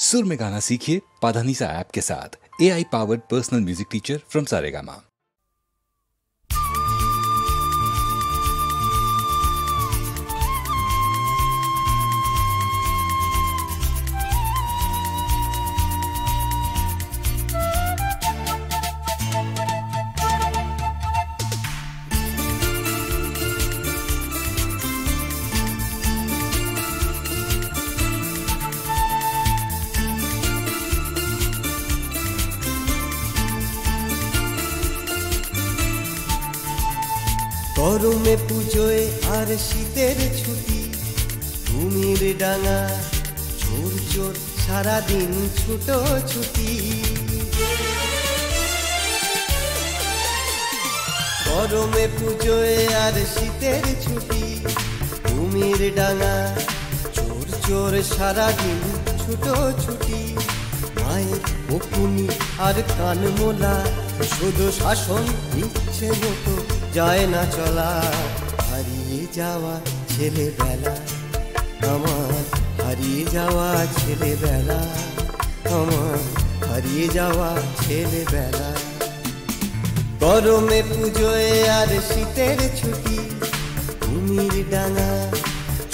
सुर में गाना सीखिए पाधानीसा ऐप के साथ। AI powered personal music teacher from Saregama. গরমে পুজোয় আর শীতের ছুটি, ঘুমির ডাঙা চোর চোর সারাদিন ছুটো ছুটি। গরমে পুজোয় আর শীতের ছুটি, ঘুমির ডাঙা চোর চোর সারাদিন ছুটো ছুটি। মায়ের বকুনি আর কানমোলা, শুধু শাসন ইচ্ছে মতো যায় না চলা। হারিয়ে যাওয়া ছেলেবেলা আমার, হারিয়ে যাওয়া ছেলেবেলা আমার, হারিয়ে যাওয়া ছেলেবেলা। গরমে পুজোয় আর শীতের ছুটি, ঘুমির ডাঙা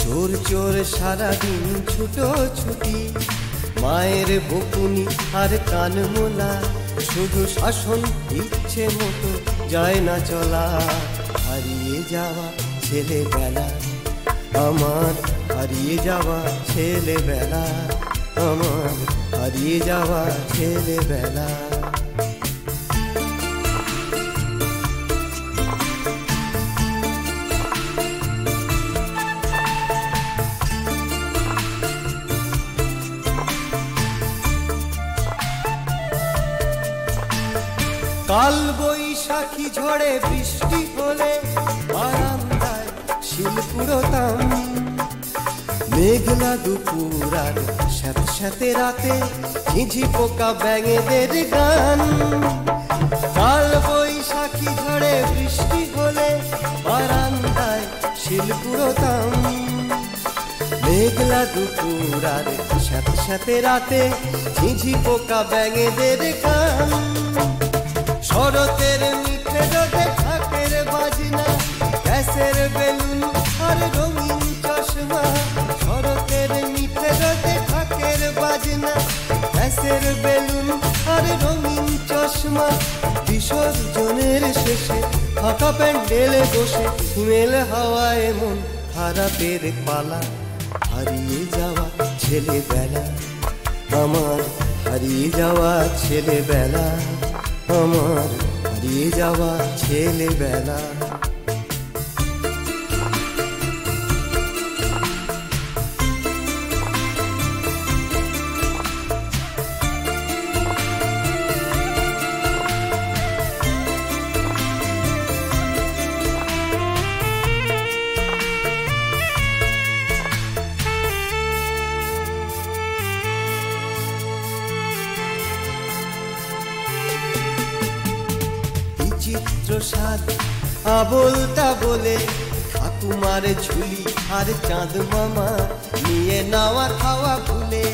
চোর চোর সারাদিন ছুটো ছুটি। মায়ের বকুনি আর কানমোলা, শুধু শাসন ইচ্ছে মতো যায় না চলা। হারিয়ে যাওয়া ছেলেবেলা আমার, হারিয়ে যাওয়া ছেলেবেলা আমার, হারিয়ে যাওয়া ছেলেবেলা। কাল বৈশাখী ঝড়ে বৃষ্টি হলে বারান্দায় শিল কুড়োতাম। মেঘলা দুপুর আর সাথে সাথে রাতে ঝিঝি পোকা ব্যাঙেদের গান। কাল বৈশাখী ঝড়ে বৃষ্টি হলে বারান্দায় শিল কুড়োতাম। মেঘলা দুপুর আর সাথে সাথে রাতে ঝিঝি পোকা ব্যাঙেদের গান। শরতের মিঠে রোদে ঢাকের বাজনা, গ্যাসের বেলুন আর রঙিন চশমা। শরতের মিঠে রোদে ঢাকের বাজনা, গ্যাসের বেলুন আর রঙিন চশমা। বিসর্জনের শেষে ফাঁকা প্যান্ডেলে বসে হিমেল হাওয়ায় মন খারাপের পালা। হারিয়ে যাওয়া ছেলেবেলা আমার, হারিয়ে যাওয়া ছেলেবেলা আমার, হারিয়ে যাওয়া ছেলেবেলা। চিত্রসাদ আবোলটা বলে ঠাকুমার ঝুলি আর চাঁদ মামা নিয়ে নাওয়া খাওয়া ভুলে।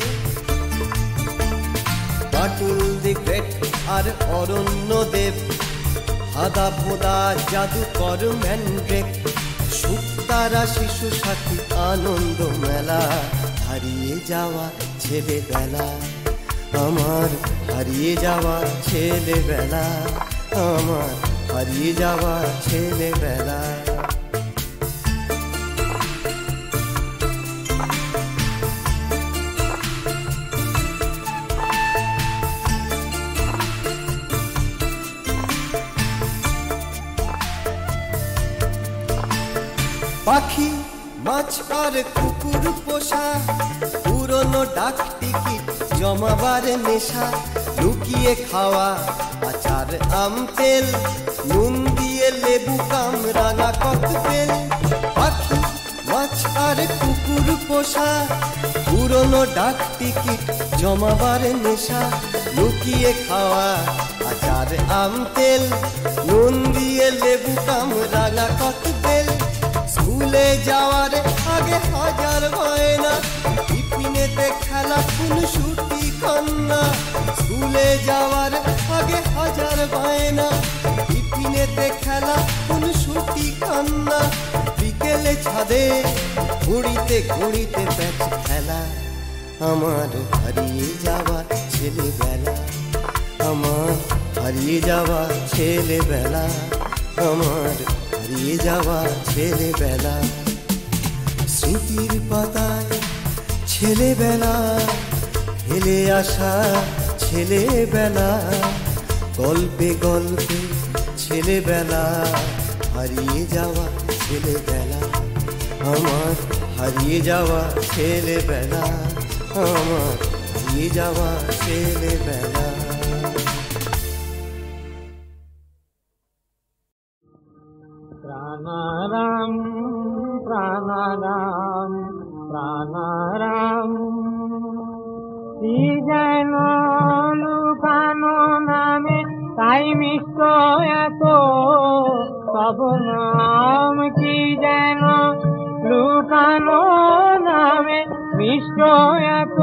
বাটুল দি গ্রেট আর অরণ্যদেব, হাদা ভোদা জাদুকর ম্যান্ড্রেক, শুকতারা শিশু সাথী আনন্দ মেলা। হারিয়ে যাওয়া ছেলেবেলা আমার, হারিয়ে যাওয়া ছেলেবেলা আমার, হারিয়ে যাওয়া ছেলেবেলা। পাখি মাছ আর কুকুর পোষা, পুরনো ডাক টিকিট জমাবার নেশা। লুকিয়ে খাওয়া আচার আম তেল, নুন দিয়ে লেবু কামরাঙা ককটেল। পাখি মাছ আর কুকুর পোষা, পুরনো ডাক টিকিট জমাবার নেশা। লুকিয়ে খাওয়া আচার আম তেল, নুন দিয়ে লেবু কামরাঙা ককটেল। স্কুলে যাওয়ার আগে হাজার হয় না, টিফিনেতে খেলা খুনসুটি ঘুড়িতে খেলা কোন সুতি কান্না, বিকেলে ছাদে ঘুড়িতে ঘুড়িতে প্যাচ খেলা। আমার হারিয়ে যাওয়া ছেলেবেলা, আমার হারিয়ে যাওয়া ছেলেবেলা, আমার হারিয়ে যাওয়া ছেলেবেলা। স্মৃতির পাতায় ছেলেবেলা, হেলে আসা ছেলেবেলা, গল্পে গল্পে ছেলেবেলা, হারিয়ে যাওয়া ছেলেবেলা, আমার হারিয়ে যাওয়া ছেলেবেলা, আমার হারিয়ে যাওয়া ছেলেবেলা। প্রাণারাম প্রাণারাম প্রাণারাম, কি যেন লুকানো নামে তাই মিষ্ট এত তব নাম, কি যেন লুকানো নামে মিষ্ট এত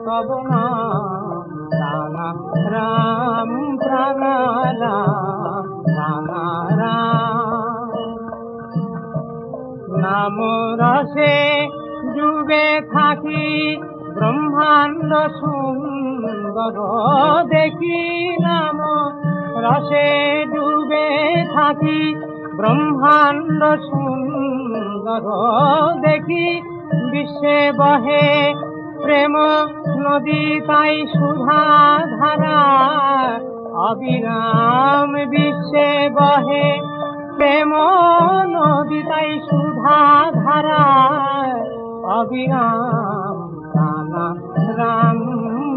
তব নাম। প্রাণারাম প্রাণারাম প্রাণারাম, নাম রসে ডুবে থাকি ব্রহ্মাণ্ড সুন্দর দেখি, নাম রসে ডুবে থাকি ব্রহ্মাণ্ড সুন্দর দেখি, বিশ্বে বহে প্রেম নদী তাই সুধা ধারা অবিরাম, বিশ্বে বহে প্রেম নদী তাই সুধা ধারা অবিরাম। প্রাণারাম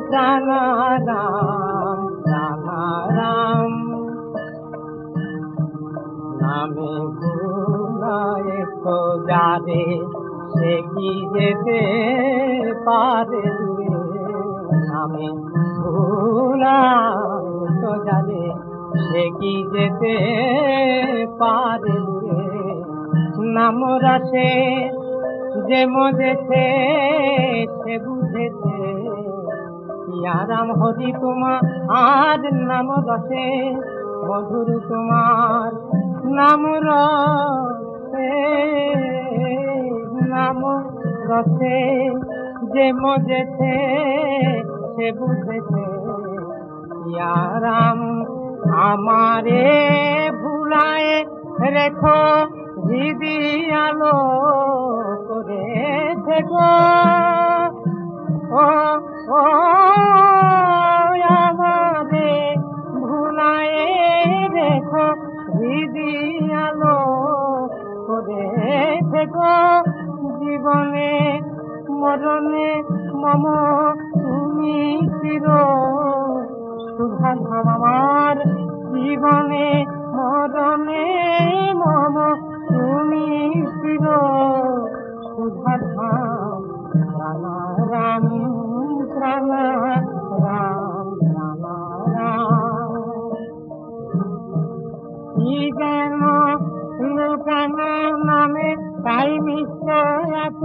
প্রাণারাম প্রাণারাম, নামে ভুলায় তো যারে সে কি যেতে পারে দূরে, নামে ভুলায় তো যারে সে কি যেতে পারে দূরে। নাম রসে যে মজেছে সে বুঝেছে, আরাম হরি তোমার আজ নাম রসে মধুর তোমার নাম রসে, নাম রসে যে মজেছে সে বুঝেছে, আরাম আমারে ভুলায় রেখো হৃদি আলো করে থেকো, ও ও আমারে ভুলায় রেখো হৃদি আলো করে থেকো, জীবনে মরণে মম তুমি চির সুধাধাম, আমার জীবনে মরণে মম তুমি চির সুধাধাম। প্রাণারাম প্রাণারাম প্রাণারাম, কি যেন লুকানো নামে তাই মিষ্ট এত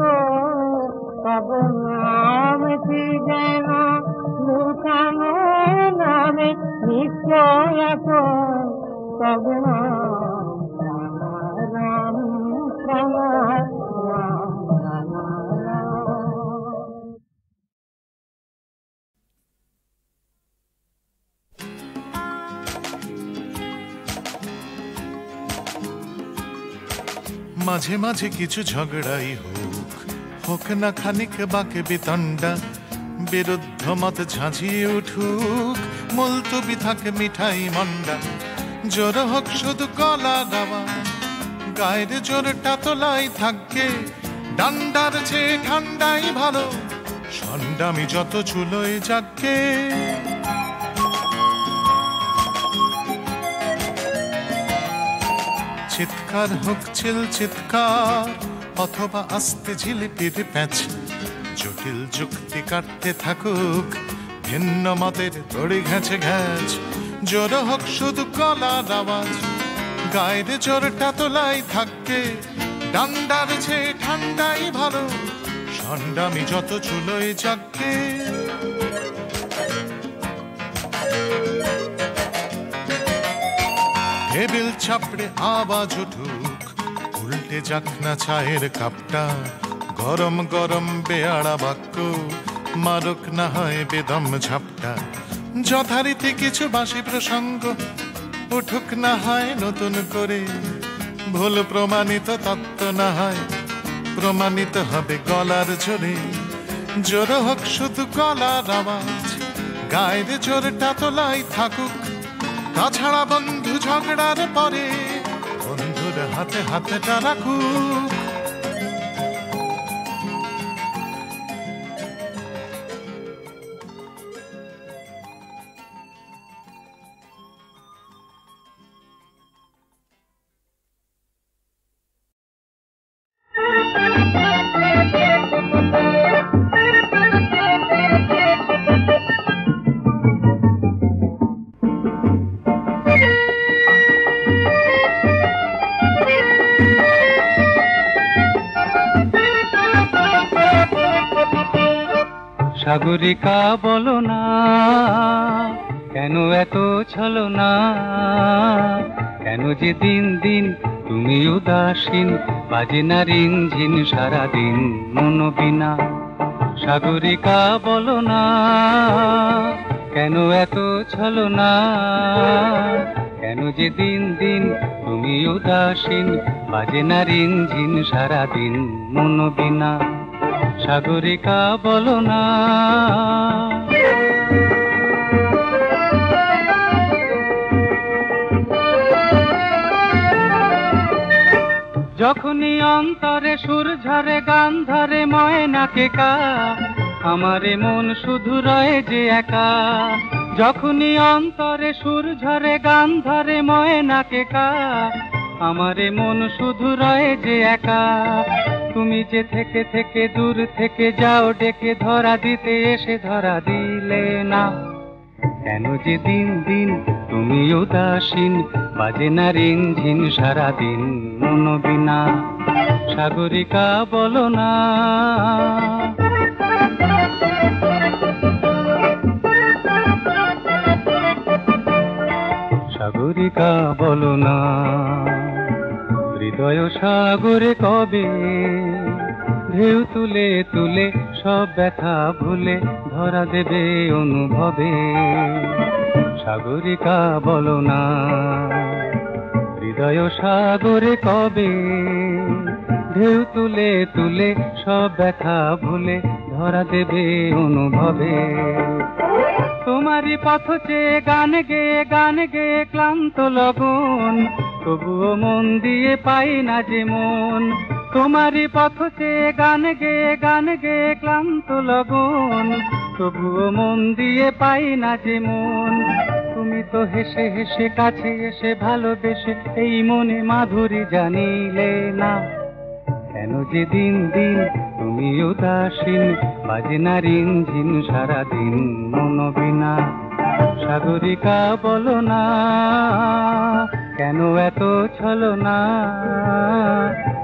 তব নাম, কি যেন লুকানো নামে মিষ্ট এত তব নাম। প্রাণারাম প্রাণারাম প্রাণারাম। মাঝে মাঝে কিছু ঝগড়াই হোক, হোক না খানিক বাকে বিতণ্ডা, বিরুদ্ধ মত ঝাঁঝিয়ে উঠুক, মুলতবি থাকে মিঠাই মন্ডা, জোর হোক শুধু গলা গাওয়া, গায়ের জোরটা তোলাই থাকে, ডান্ডার চেয়ে ঠান্ডাই ভালো, সন্ডামি যত চুলোয় যাকে। চিৎকার হোক চিল চিৎকার, অথবা আস্তে ঝিলিপির প্যাচ, জটিল যুক্তি কাটতে থাকুক, ভিন্ন মতের তড়ি ঘেঁচে ঘ্যাচ, জোর হোক শুধু গলার আওয়াজ, গায়ের জোরটা তোলাই থাকে, ডান্ডার চেয়ে ঠান্ডাই ভালো, সন্ডামি যত চুলোয় যাকে। হে টেবিল চাপড়ে আওয়াজ উঠুক, উল্টে যাক না চায়ের কাপটা, গরম গরম বেয়াড়া বাক্য মারুক না হয় বেদম ঝাপটা, যথারীতি কিছু বাসি প্রসঙ্গ উঠুক না হয় নতুন করে, ভুল প্রমাণিত তত্ত্ব না হয় প্রমাণিত হবে গলার জোরে, জোর হোক শুধু গলার আওয়াজ, গায়ের জোরটা তোলাই থাকুক, তাছাড়া বন্ধু ঝগড়ার পরে বন্ধুর হাতে হাতেটা রাখুক। সাগরিকা বলো না কেন এত ছলনা, কেন যে দিন দিন তুমি উদাসীন, বাজে না রিনঝিন সারাদিন মন বিনা। সাগরিকা বলো না কেন এত ছলনা, কেন যে দিন দিন তুমি উদাসীন, বাজে না রিনঝিন সারাদিন মন বিনা। সাগরিকা বলো না। যখনই অন্তরে সুর ঝরে গান ধরে ময়নাকে কা, আমারে মন শুধু রয়ে যে একা। যখনই অন্তরে সুর ঝরে গান ধরে ময়নাকে কা, আমারে মন শুধু রয়ে যে একা। তুমি যে থেকে থেকে দূর থেকে যাও ডেকে ধরা দিতে, এসে ধরা দিলে না। কেন যে দিন দিন তুমি উদাসীন, বাজে না রিনঝিন সারাদিন মন বিনা। সাগরিকা বলো না। সাগরিকা বলো না। হৃদয় সাগরে কবে ঢেউ তুলে তুলে সব ব্যথা ভুলে ধরা দেবে অনুভবে। সাগরিকা বলো না। হৃদয় সাগরে কবে ঢেউ তুলে তুলে সব ব্যথা ভুলে ধরা দেবে অনুভবে। তোমারই পথ চেয়ে গান গেয়ে ক্লান্ত লগন, তবুও মন দিয়ে পাই না যে মন। তোমারই পথ চেয়ে গান গেয়ে ক্লান্ত লগন, তবুও মন দিয়ে পাই না যে মন। তুমি তো হেসে হেসে কাছে এসে ভালোবেসে এই মনে মাধুরী জানিলে না। কেন যে দিন দিন তুমি উদাসীন, বাজে না রিনঝিন সারাদিন মন বিনা। সাগরিকা বলো না কেন এত ছলনা,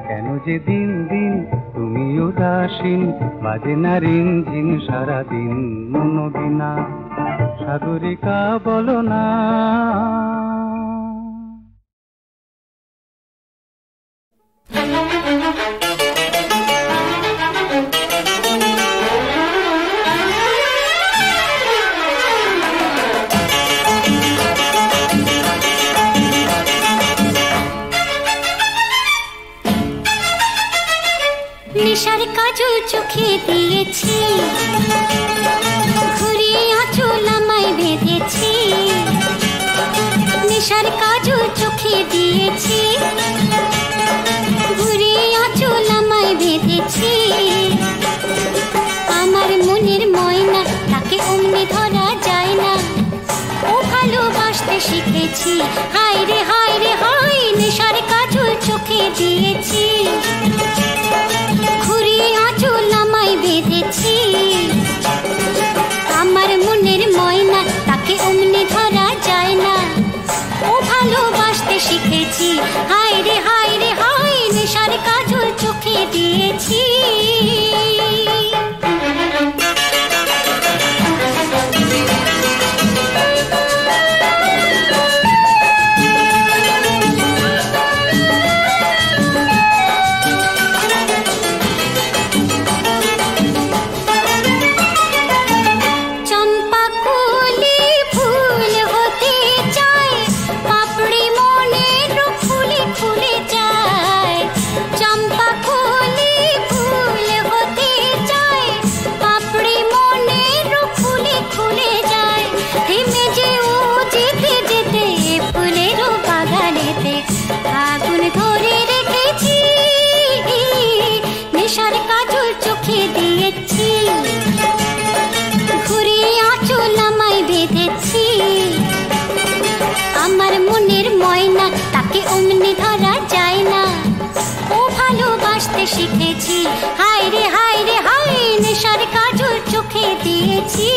কেন যে দিন দিন তুমি উদাসীন, বাজে না রিনঝিন সারাদিন মন বিনা। সাগরিকা বলো না। নেশার কাজল চোখে দিয়েছি, ঘুরিয়ে আঁচল আমায় বেঁধেছি। নেশার কাজল চোখে দিয়েছি, ঘুরিয়ে আঁচল আমায় বেঁধেছি। আমার মনের ময়না তাকে অমনি ধরা যায় না, ও ভালোবাসতে শিখেছি। হায় রে হায় রে হায়, নেশার কাজল চোখে দিয়েছি, ঘুরিয়ে আঁচল আমায় বেঁধেছি। আমার মনের ময়না তাকে অমনি ধরা যায় না, ও ভালোবাসতে শিখেছি। হায় রে হায় রে হায়, নেশার কাজল চোখে দিয়েছি। দিয়েছি।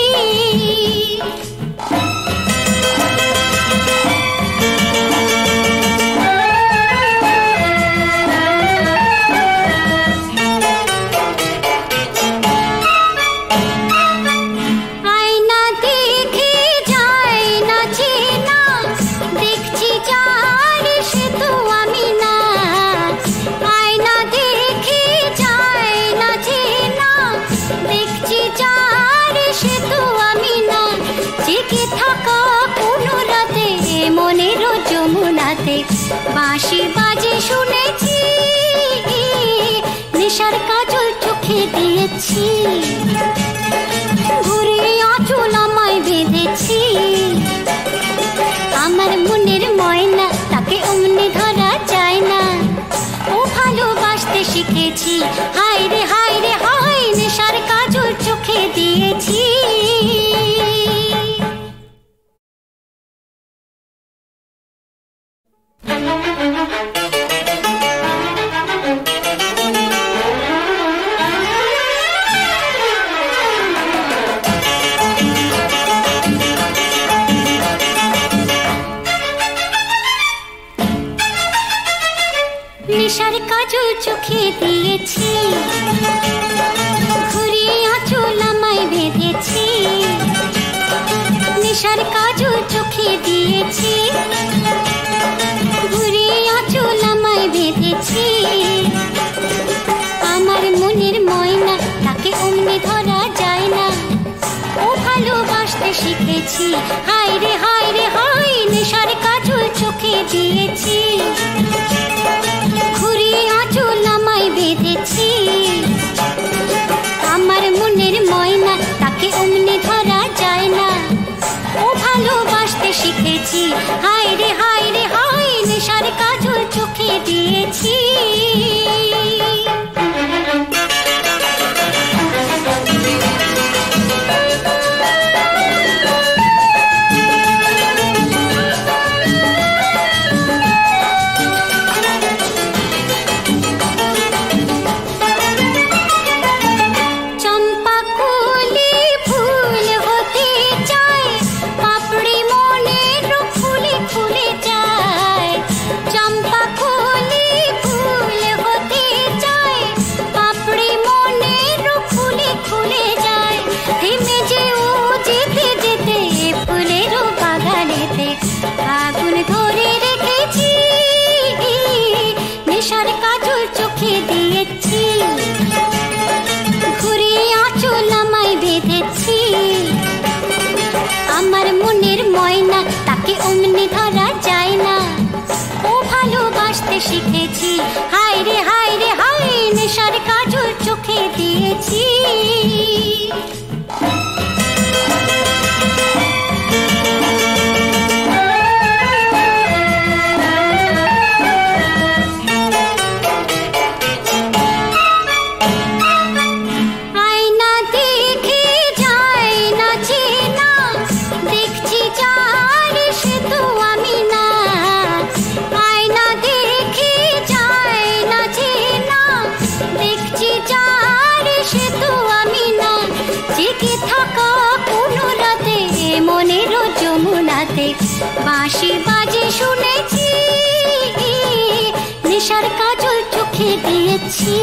বাঁশি বাজে শুনেছি, নেশার কাজল চোখে দিয়েছি, ঘুরে আঁচল আমায় বেঁধেছি। আমার মনের ময়না তাকে অমনি ধরা যায় না, ও ভালোবাসতে শিখেছি। হায় রে হায় রে হায়, নেশার কাজল চোখে দিয়েছি। নেশার কাজল চোখে দিয়েছি, ঘুরিয়ে আঁচল আমায় বেঁধেছি। নেশার কাজল চোখে দিয়েছি, ঘুরিয়ে আঁচল আমায় বেঁধেছি। আমার মনের ময়না তাকে অমনি ধরা যায় না, ও ভালোবাসতে শিখেছি। হায় রে হায় রে হায়, নেশার কাজল চোখে দিয়েছি, ঘুরিয়ে আঁচল আমায় বেঁধেছি। আমার মনের ময়না তাকে অমনি ধরা যায় না, ও ভালোবাসতে শিখেছি। হায় রে হায় রে হায়, নেশার কাজল চোখে দিয়েছি। শিখেছি। হায় রে হায় রে হায়, নেশার কাজল চোখে দিয়েছি। বাঁশি বাজে শুনেছি, নেশার কাজল চোখে দিয়েছি,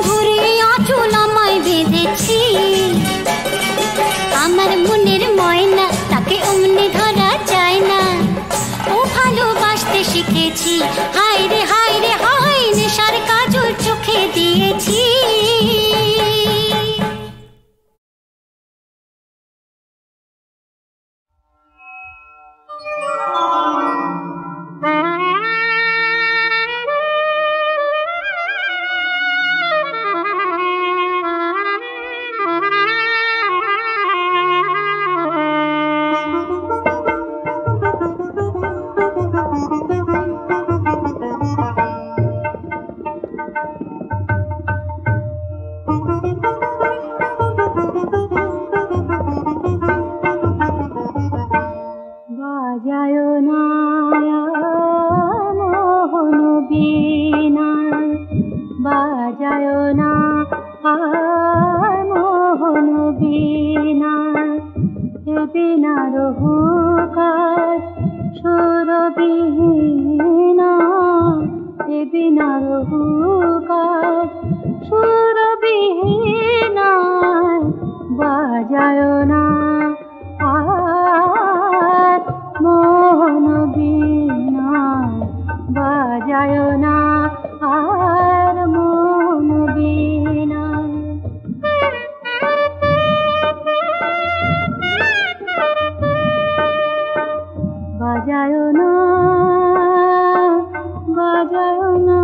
ঘুরে আঁচল আমায় বেঁধেছি। আমার মনের ময়না তাকে অমনি ধরা যায় না, ও ভালোবাসতে শিখেছি। হায় রে হায় রে হায়, নেশার কাজল চোখে দিয়েছি। বিনার হুকার সুরবিহীনা, এ বিনার হুকার সুরবিহীনা, বাজায় না আর মোহন বীণা, বাজায় না আর মোহন বীণা। বাজায় না, বাজায় না,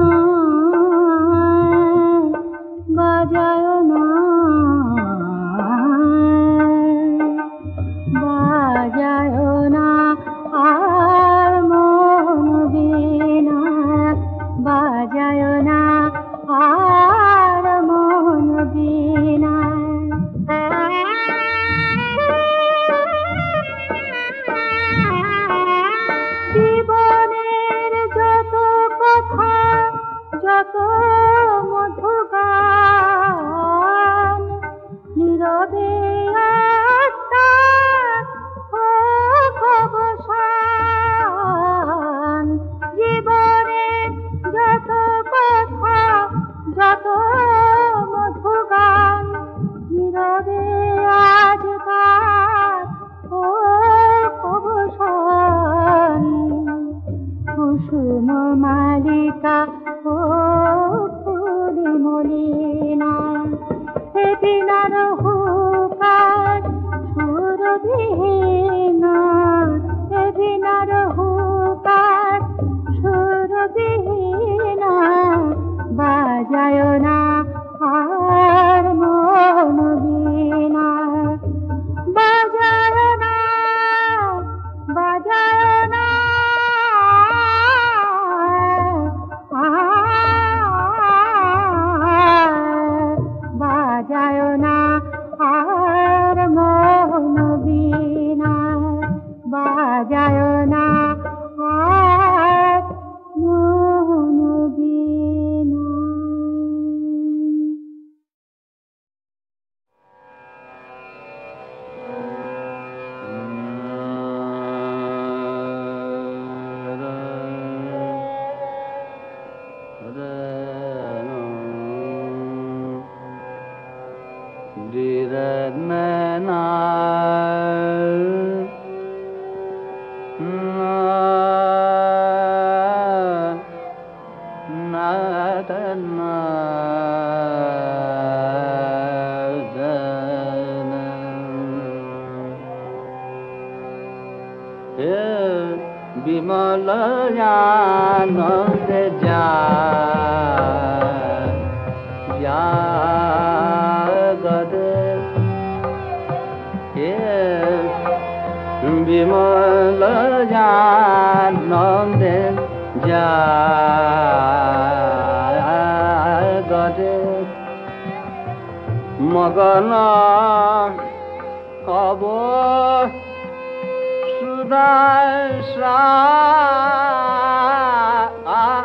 বাজায় না, বাজায় না আর মোহন বীণা, বাজায় না আর মোহন বীণা। জীবনের যত কথা, যত মধু গান, নীরবে আত্মার হোক অবসান। জীবনের যত কথা, যত মধু গান, নীরবে আজ তার হোক অবসান। কুসুম মালিকা ও ফুলি মলিনা, হে বিনার হুকার সুরবিহীনা, হে বিনার হুকার সুরবিহীনা, বাজায় না আর মোহন বীণা, বাজায় না, বাজায় না বাজায় না আর মোহন বীণা, বাজায় না আর মোহন বীণা। বিমল আনন্দে জাগরে, বিমল আনন্দে জাগরে, মগন হব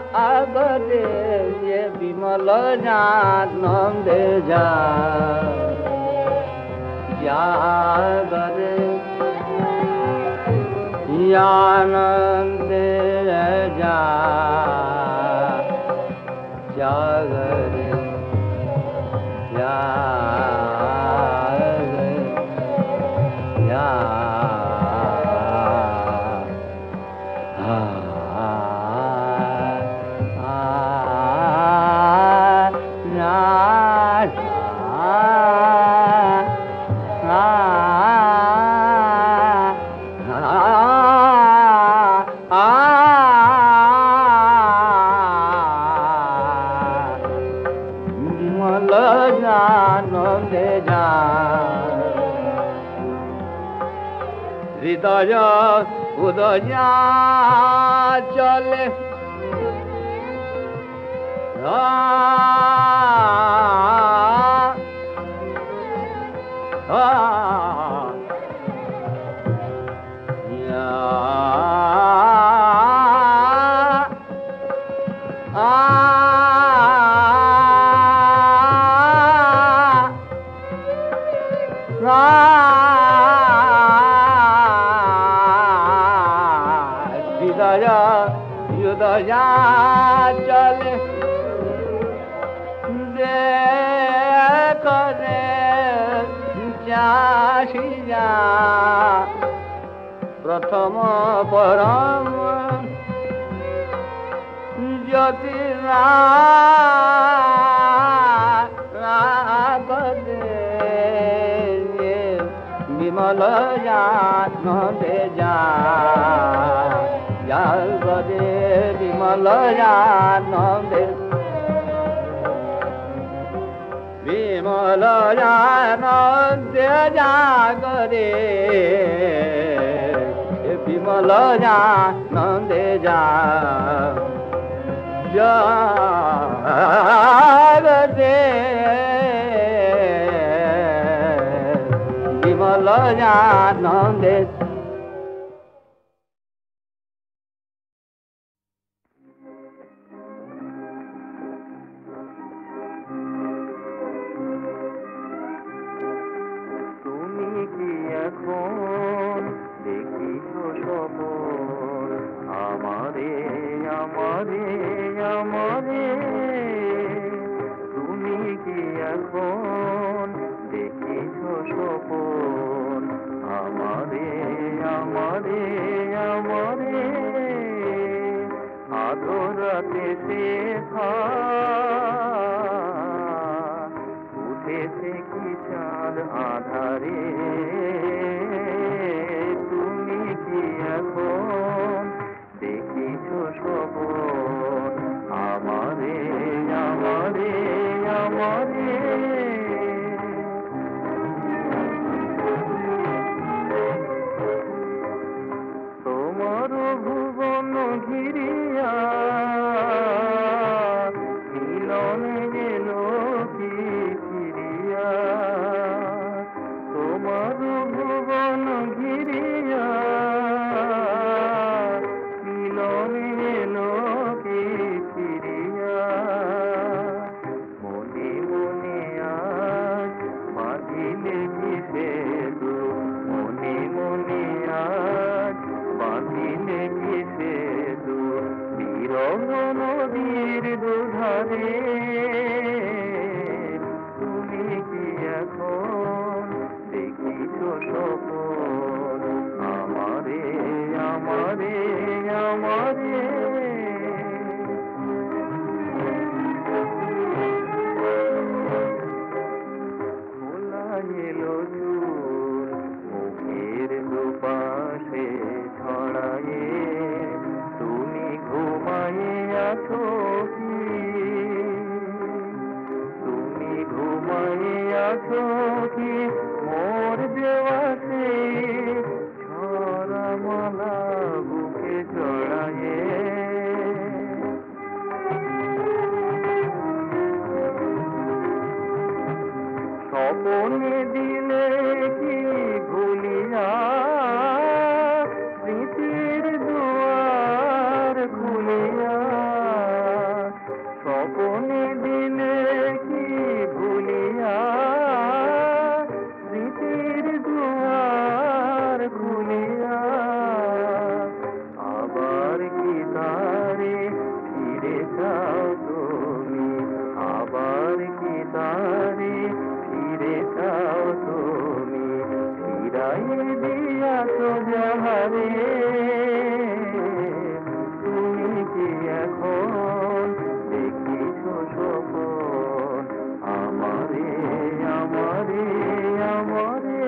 সাগরে, যে বিমল আনন্দে জাগরে, আনন্দে জাগরে, জাগরে, হৃদয় উদয়া চলে যা চলে করে চাষিয়া প্রথম পরম জ্যোতি বিমল জানন্দে যা গরে বিমল জানন্দে বিমল জানন্দে জাগরে বিমল জানন্দে জাগরে বিমল জানন্দে উঠেছে কি চাঁদ আধারে তুমি কি এখন দেখিছ সপন আমারে আমারে আমারে তোমার ভুবন ঘিরিয়া মিলনে গেল কি ফিরিয়া তোমার ভুবন ঘিরিয়া মিলনে গেল কি ফিরিয়া মনে মনে আজ বাঁধিলে কিসে মনে মনে আজ বাঁধিলে কিসে বিরহ নদীর দুধারে তুমি কি এখন দেখিছ সপন আমারে আমারে আমারে খোলা এলো চুল মুখের দুপাশে ছড়ায়ে তুমি ঘুমায়ে আছো কি তুমি ঘুমায়ে আছো কি মোর দেওয়া সেই ছড়া মালা বুকে জড়ায়ে স্বপনে দিলে কি ভুলিয়া স্মৃতির দুয়ার খুলিয়া স্বপনে দিলে কি ভুলিয়া স্মৃতির দুয়ার খুলিয়া আবার কি তারে ফিরে যাও তুমি আবার কি তারে ফিরে যাও তুমি ফিরাই দিয়াছো যাহারে তুমি কি এখন দেখিছ সপন আমারে আমারে আমারে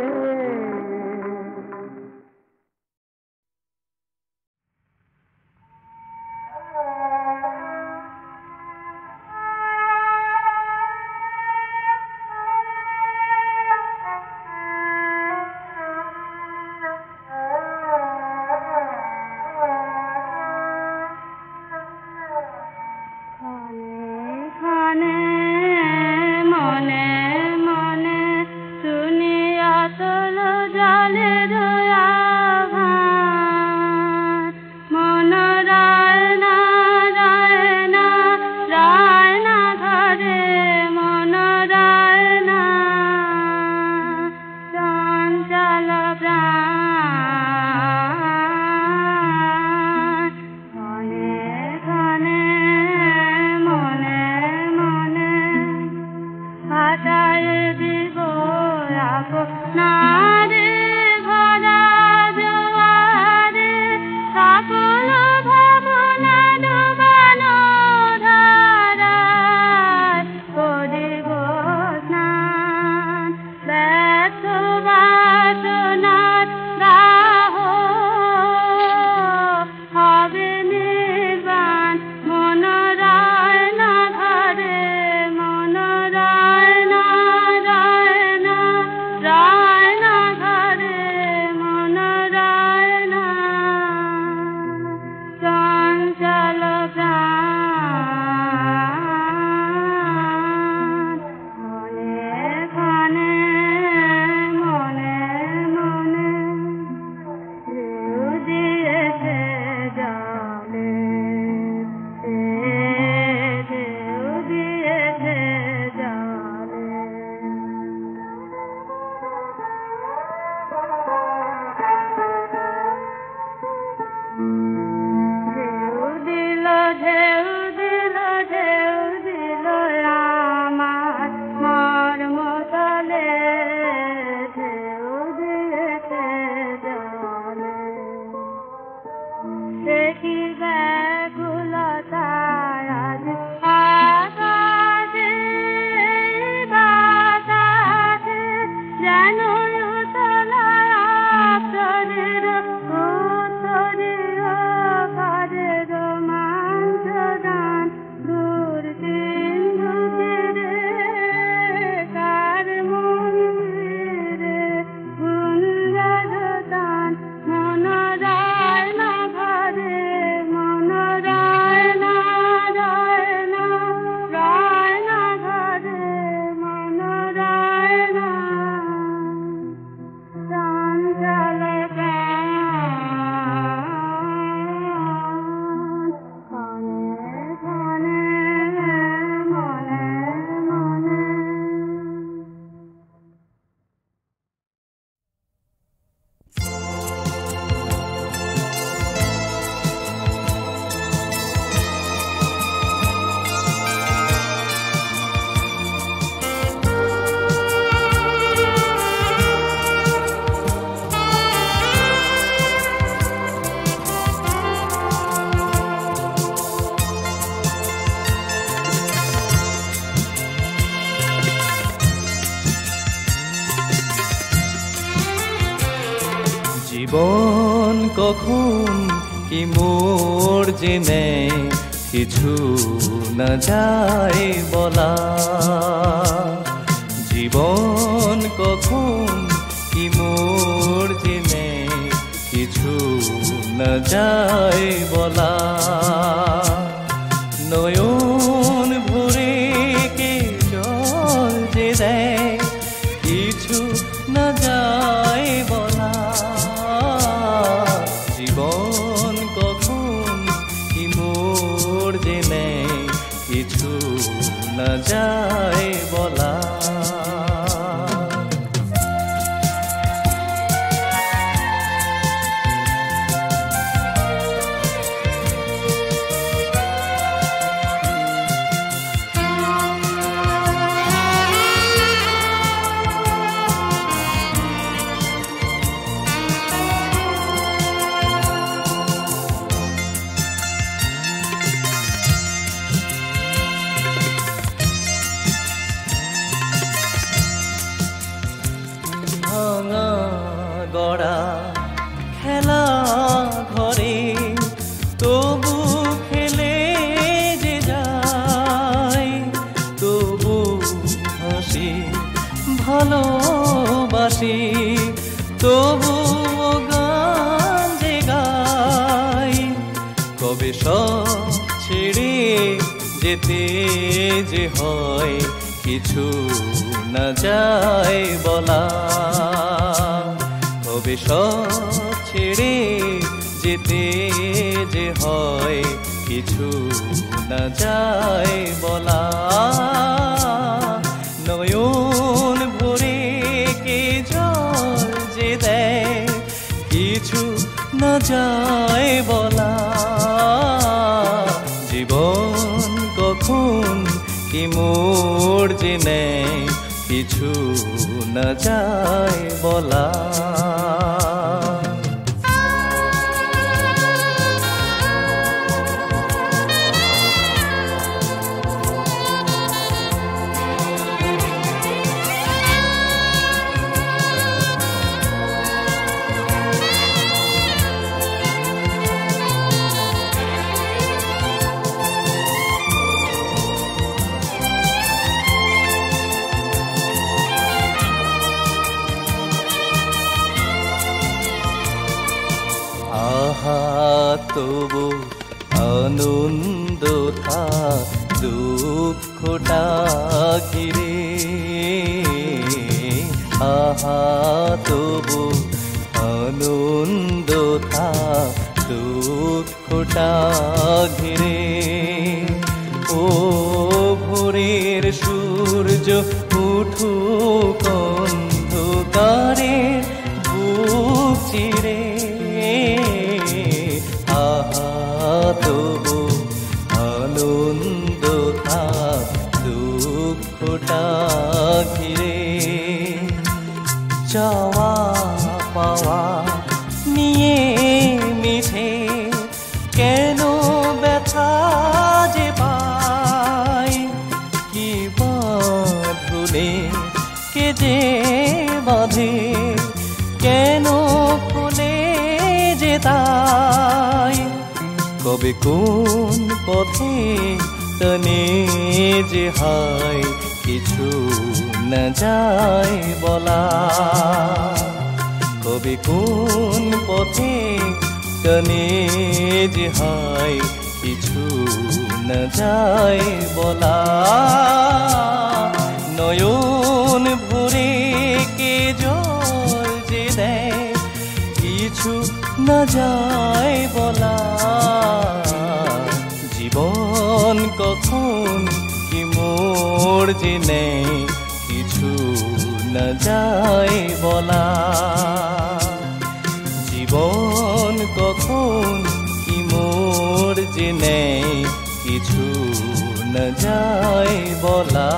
নারে ভরা জোয়ারে সকল ভাবনা ডুবানো ধারায় করিব স্নান ব্যর্থ বাসনার দাহ হবে নির্বাণ মন রায় না ঘরে মন রায় না ঘরে মন রায় না চঞ্চল প্রাণ মনে ক্ষণে মনে মনে ঢেউ দিয়েছে জলে ঢেউ দিয়েছে জলে ঢেউ দিল ঢেউ দিল ঢেউ দিল আমার মর্ম তলে ঢেউ দিয়েছে জলে দেখি ব্যাকুলতায় আজ আকাশে বাতাসে যেন উতলায় আপ্তরের উত্তরীয় কাজের রোমাঞ্চদান দূর সিন্ধু তীরে কার মন্দিরে গুঞ্জরতান মন রায় না ঘরে মন রায় না ঘরে মন রায় না চঞ্চল প্রাণ ক্ষণে ক্ষণে মনে মনে জীবন কখন কি মোর যে নেয় কিছু না যায় বলা জীবন কখন কি মোর যে নেয় কিছু না যায় বলা নয়ন ভরে কে জল যে দেয় কিছু না যায় বলা জীবন কখন কি মোর যে নেয় কিছু না যায় বলা ভাঙা গড়া খেলা ঘরে তবু খেলে যে যায় তবু হাসি ভালোবাসি তবু গান যে গাই কবে সব ছেড়ে যেতে যে হয় কিছু না যায় বলা কবে সব ছেড়ে যেতে যে হয় কিছু না যায় বলা নয়ন ভরে কে জল যে দেয় কিছু না যায় বলা জীবন কখন কি মোর যে নেয় কিছু না যায় বলা। তবু আনন্দ থা দুঃখটা ঘিরে, আহা তবু আনন্দ থা দুঃখটা ঘিরে। ও ভোরের সূর্য উঠুক অন্ধকারে বুক চিরে, তবু আনন্দ থা দুঃখটা ঘিরে। চাওয়া পাওয়া নিয়ে মিছে কেন ব্যথা যে পাই, কি বাঁধলে কে যে বাঁধে কেন খুলে যে তাই। কবে কোন পথে টানে যে হায় কিছু না যায় বলা। কবে কোন পথে টানে যে হায় কিছু না যায় বলা। নয়ন ভরে কে জল যে দেয় কিছু না যায় বলা। জীবন কখন কি মোড় যে নেয় কিছু না যায় বলা। জীবন কখন কি মোড় যে নেয় কিছু না যায় বলা।